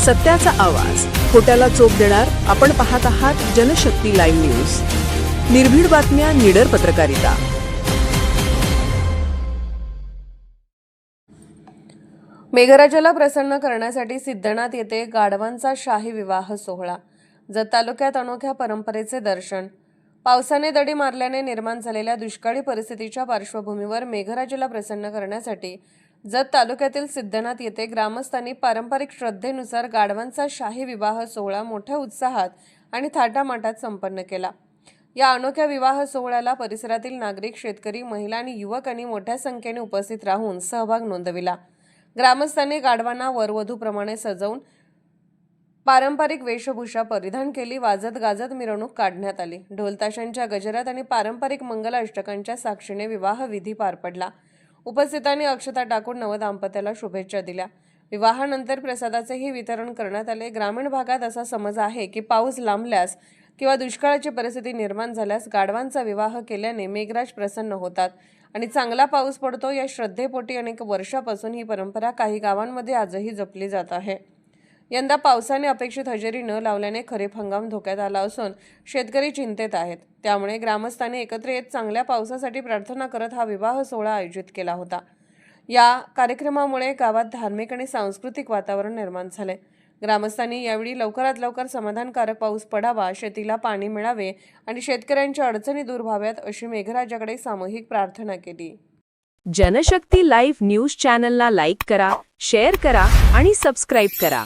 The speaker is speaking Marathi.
सत्याचा आवाज, खोट्याला चोप देणार. आपण पाहत आहात जनशक्ती लाईव्ह न्यूज. निर्भीड बातम्या, निडर पत्रकारिता. मेघराजाला प्रसन्न करण्यासाठी सिद्धनाथ येथे गाढवांचा शाही विवाह सोहळा. जत तालुक्यात अनोख्या परंपरेचे दर्शन. पावसाने दडी मारल्याने निर्माण झालेल्या दुष्काळी परिस्थितीच्या पार्श्वभूमीवर मेघराजाला प्रसन्न करण्यासाठी जत तालुक्यातील सिद्धनाथ येथे ग्रामस्थांनी पारंपरिक श्रद्धेनुसार गाढवांचा शाही विवाह सोहळा मोठ्या उत्साहात आणि थाटामाटात संपन्न केला. या अनोख्या विवाह सोहळ्याला परिसरातील नागरिक, शेतकरी, महिला आणि युवकांनी मोठ्या संख्येने उपस्थित राहून सहभाग नोंदविला. ग्रामस्थांनी गाढवांना वरवधूप्रमाणे सजवून पारंपरिक वेशभूषा परिधान केली. वाजत गाजत मिरवणूक काढण्यात आली. ढोलताशांच्या गजरात आणि पारंपरिक मंगल अष्टकांच्या साक्षीने विवाह विधी पार पडला. उपस्थितांनी अक्षता टाकून नवदाम्पत्याला शुभेच्छा दिल्या. विवाहानंतर प्रसादाचेही वितरण करण्यात आले. ग्रामीण भागात असा समज आहे की पाऊस लांबल्यास किंवा दुष्काळाची परिस्थिती निर्माण झाल्यास गाढवांचा विवाह केल्याने मेघराज प्रसन्न होतात आणि चांगला पाऊस पडतो. या श्रद्धेपोटी अनेक वर्षापासून ही परंपरा काही गावांमध्ये आजही जपली जात आहे. यंदा पावसाने अपेक्षित हजेरी न लावल्याने खरीप हंगाम धोक्यात आला असून शेतकरी चिंतेत आहेत. त्यामुळे ग्रामस्थांनी एकत्र येत चांगल्या पावसासाठी प्रार्थना करत हा विवाह सोहळा आयोजित केला होता. या कार्यक्रमामुळे गावात धार्मिक आणि सांस्कृतिक वातावरण निर्माण झाले. ग्रामस्थांनी यावेळी लवकरात लवकर समाधानकारक पाऊस पडावा, शेतीला पाणी मिळावे आणि शेतकऱ्यांच्या अडचणी दूर व्हाव्यात अशी मेघराजाकडे सामूहिक प्रार्थना केली. जनशक्ती लाईव्ह न्यूज चॅनलला लाईक करा, शेअर करा आणि सबस्क्राईब करा.